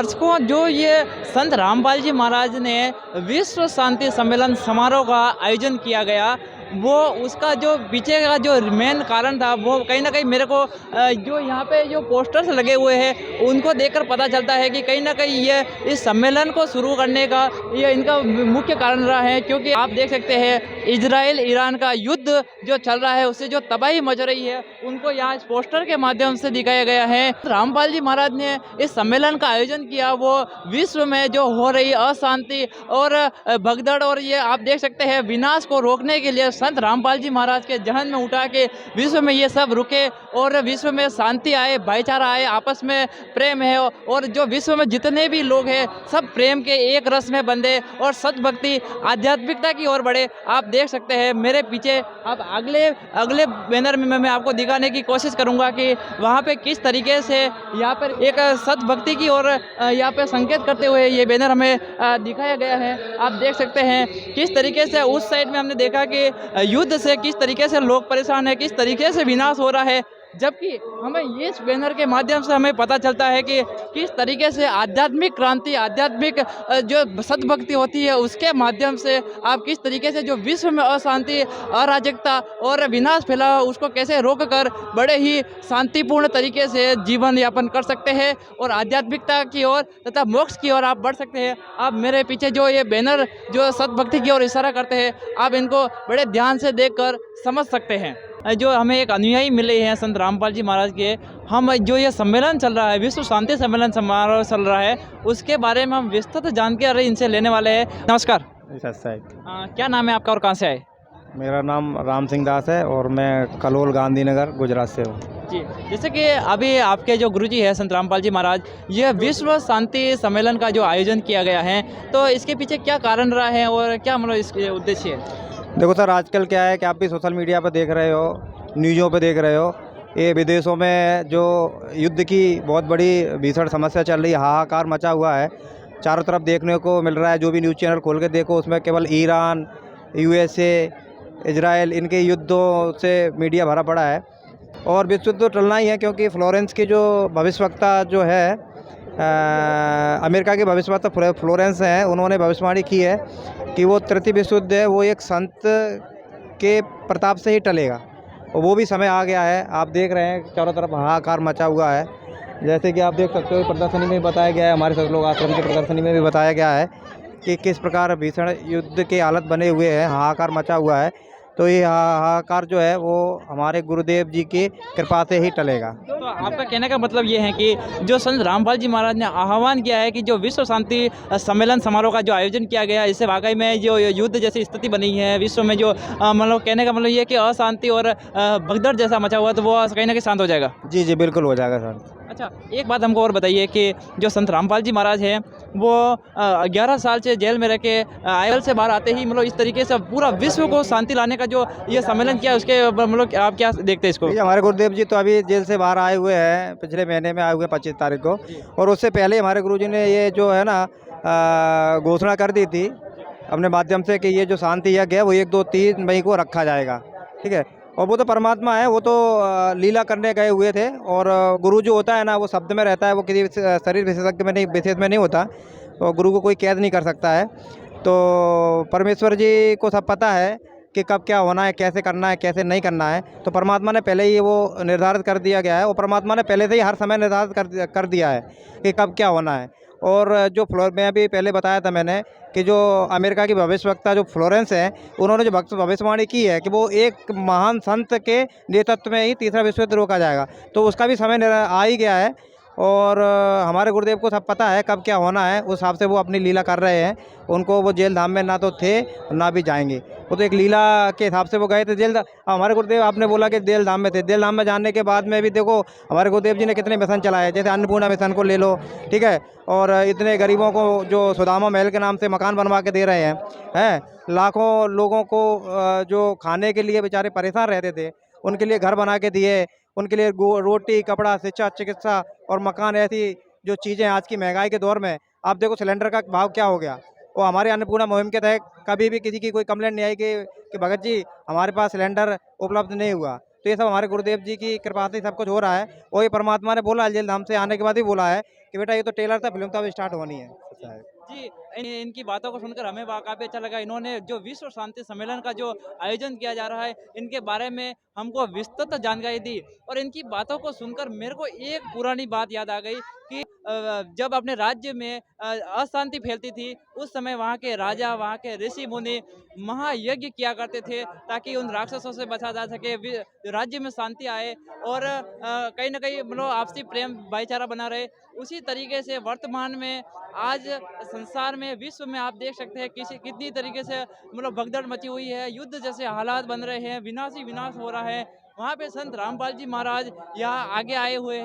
दर्शकों, जो ये संत रामपाल जी महाराज ने विश्व शांति सम्मेलन समारोह का आयोजन किया गया, वो उसका जो पीछे का जो मेन कारण था, वो कहीं न कहीं मेरे को जो यहाँ पे जो पोस्टर्स लगे हुए हैं, उनको देखकर पता चलता है कि कहीं न कहीं ये इस सम्मेलन को शुरू करने का ये इनका मुख्य कारण रहा है। क्योंकि आप देख सकते हैं, इज़राइल ईरान का युद्ध जो चल रहा है, उससे जो तबाही मच रही है, उनको यहाँ इस पोस्टर के माध्यम से दिखाया गया है। रामपाल जी महाराज ने इस सम्मेलन का आयोजन किया, वो विश्व में जो हो रही अशांति और भगदड़ और ये आप देख सकते हैं विनाश को रोकने के लिए संत रामपाल जी महाराज के जहन में उठा के विश्व में ये सब रुके और विश्व में शांति आए, भाईचारा आए, आपस में प्रेम है और जो विश्व में जितने भी लोग हैं सब प्रेम के एक रस में बंधे और सच भक्ति आध्यात्मिकता की ओर बढ़े। आप देख सकते हैं मेरे पीछे, अब अगले अगले बैनर में मैं आपको दिखाने की कोशिश करूंगा कि वहाँ पे किस तरीके से यहाँ पर एक सत भक्ति की ओर यहाँ पे संकेत करते हुए ये बैनर हमें दिखाया गया है। आप देख सकते हैं किस तरीके से उस साइड में हमने देखा कि युद्ध से किस तरीके से लोग परेशान है, किस तरीके से विनाश हो रहा है, जबकि हमें इस बैनर के माध्यम से हमें पता चलता है कि किस तरीके से आध्यात्मिक क्रांति, आध्यात्मिक जो सद्भक्ति होती है, उसके माध्यम से आप किस तरीके से जो विश्व में अशांति, अराजकता और विनाश फैला है, उसको कैसे रोक कर बड़े ही शांतिपूर्ण तरीके से जीवन यापन कर सकते हैं और आध्यात्मिकता की ओर तथा मोक्ष की ओर आप बढ़ सकते हैं। आप मेरे पीछे जो ये बैनर जो सद्भक्ति की ओर इशारा करते हैं, आप इनको बड़े ध्यान से देखकर समझ सकते हैं। जो हमें एक अनुयायी मिले हैं संत रामपाल जी महाराज के, हम जो ये सम्मेलन चल रहा है, विश्व शांति सम्मेलन समारोह चल रहा है, उसके बारे में हम विस्तृत जानकारी इनसे लेने वाले हैं। नमस्कार। क्या नाम है आपका और कहाँ से आए? मेरा नाम राम सिंह दास है और मैं कलोल गांधीनगर गुजरात से हूँ। जी, जैसे कि अभी आपके जो गुरुजी है संत रामपाल जी महाराज, ये विश्व शांति सम्मेलन का जो आयोजन किया गया है, तो इसके पीछे क्या कारण रहा है और क्या मतलब इसके उद्देश्य है? देखो सर, आजकल क्या है कि आप भी सोशल मीडिया पर देख रहे हो, न्यूज़ों पे देख रहे हो, ये विदेशों में जो युद्ध की बहुत बड़ी भीषण समस्या चल रही है, हाहाकार मचा हुआ है, चारों तरफ देखने को मिल रहा है। जो भी न्यूज़ चैनल खोल के देखो, उसमें केवल ईरान, यूएसए, इजराइल, इनके युद्धों से मीडिया भरा पड़ा है और विश्व तो चलना ही है। क्योंकि फ्लोरेंस की जो भविष्यवक्ता जो है, अमेरिका के भविष्यवक्ता फ्लोरेंस हैं, उन्होंने भविष्यवाणी की है कि वो तृतीय विश्व युद्ध है, वो एक संत के प्रताप से ही टलेगा और वो भी समय आ गया है। आप देख रहे हैं चारों तरफ हाहाकार मचा हुआ है। जैसे कि आप देख सकते हो, प्रदर्शनी में भी बताया गया है, हमारे सतलोक आश्रम की प्रदर्शनी में भी बताया गया है कि किस प्रकार भीषण युद्ध के हालत बने हुए हैं, हाहाकार मचा हुआ है। तो ये हाहाकार जो है वो हमारे गुरुदेव जी की कृपा से ही टलेगा। तो आपका कहने का मतलब ये है कि जो संत रामपाल जी महाराज ने आह्वान किया है कि जो विश्व शांति सम्मेलन समारोह का जो आयोजन किया गया, इससे वाकई में जो युद्ध जैसी स्थिति बनी है विश्व में, जो मतलब कहने का मतलब ये है कि अशांति और भगदड़ जैसा मचा हुआ, तो वो कहीं ना कहीं शांत हो जाएगा। जी जी, बिल्कुल हो जाएगा सर। अच्छा, एक बात हमको और बताइए कि जो संत रामपाल जी महाराज हैं, वो 11 साल से जेल में रह के जेल से बाहर आते ही मतलब इस तरीके से पूरा विश्व को शांति लाने का जो ये सम्मेलन किया, उसके मतलब आप क्या देखते हैं इसको? हमारे गुरुदेव जी तो अभी जेल से बाहर आए हुए हैं, पिछले महीने में आए हुए 25 तारीख को, और उससे पहले हमारे गुरुजी ने ये जो है ना घोषणा कर दी थी अपने माध्यम से कि ये जो शांति यज्ञ है वो 1, 2, 3 मई को रखा जाएगा। ठीक है, और वो तो परमात्मा है, वो तो लीला करने गए हुए थे। और गुरु जो होता है ना, वो शब्द में रहता है, वो किसी शरीर विशेषज्ञ में नहीं, विशेष में नहीं होता, तो गुरु को कोई कैद नहीं कर सकता है। तो परमेश्वर जी को सब पता है कि कब क्या होना है, कैसे करना है, कैसे नहीं करना है। तो परमात्मा ने पहले ही वो निर्धारित कर दिया गया है, और परमात्मा ने पहले से ही हर समय निर्धारित कर दिया है कि कब क्या होना है। और जो में अभी पहले बताया था मैंने कि जो अमेरिका की भविष्यवक्ता जो फ्लोरेंस हैं, उन्होंने जो भविष्यवाणी की है कि वो एक महान संत के नेतृत्व में ही तीसरा विश्व युद्ध रोका जाएगा, तो उसका भी समय आ ही गया है। और हमारे गुरुदेव को सब पता है कब क्या होना है, उस हिसाब से वो अपनी लीला कर रहे हैं। उनको वो जेल धाम में ना तो थे ना भी जाएंगे, वो तो एक लीला के हिसाब से वो गए थे जेल। हमारे गुरुदेव, आपने बोला कि जेल धाम में थे, जेल धाम में जाने के बाद में भी देखो हमारे गुरुदेव जी ने कितने मिशन चलाए, जैसे अन्नपूर्णा मिशन को ले लो, ठीक है, और इतने गरीबों को जो सुदामा महल के नाम से मकान बनवा के दे रहे हैं, लाखों लोगों को जो खाने के लिए बेचारे परेशान रहते थे, उनके लिए घर बना के दिए, उनके लिए रोटी, कपड़ा, शिक्षा, चिकित्सा और मकान, ऐसी जो चीज़ें आज की महंगाई के दौर में, आप देखो सिलेंडर का भाव क्या हो गया। वो हमारे अन्नपूर्णा मुहिम के तहत कभी भी किसी की कोई कंप्लेंट नहीं आई कि भगत जी हमारे पास सिलेंडर उपलब्ध नहीं हुआ। तो ये सब हमारे गुरुदेव जी की कृपा से सब कुछ हो रहा है। और ये परमात्मा ने बोला, जेल धाम से आने के बाद ही बोला है कि बेटा ये तो ट्रेलर था, फिल्म तो अब स्टार्ट होनी है। ऐसा है। जी, इनकी बातों को सुनकर हमें काफ़ी अच्छा लगा। इन्होंने जो विश्व शांति सम्मेलन का जो आयोजन किया जा रहा है, इनके बारे में हमको विस्तृत जानकारी दी और इनकी बातों को सुनकर मेरे को एक पुरानी बात याद आ गई कि जब अपने राज्य में अशांति फैलती थी, उस समय वहाँ के राजा, वहाँ के ऋषि-मुनि महायज्ञ किया करते थे ताकि उन राक्षसों से बचा जा सके, राज्य में शांति आए और कहीं न कहीं मतलब आपसी प्रेम भाईचारा बना रहे। उसी तरीके से वर्तमान में आज संसार में, विश्व में आप देख सकते हैं कितनी तरीके से मतलब भगदड़ मची हुई है, युद्ध जैसे हालात बन रहे हैं, विनाश ही विनाश हो रहा है। वहाँ पे संत रामपाल जी महाराज यहाँ आगे आए हुए हैं।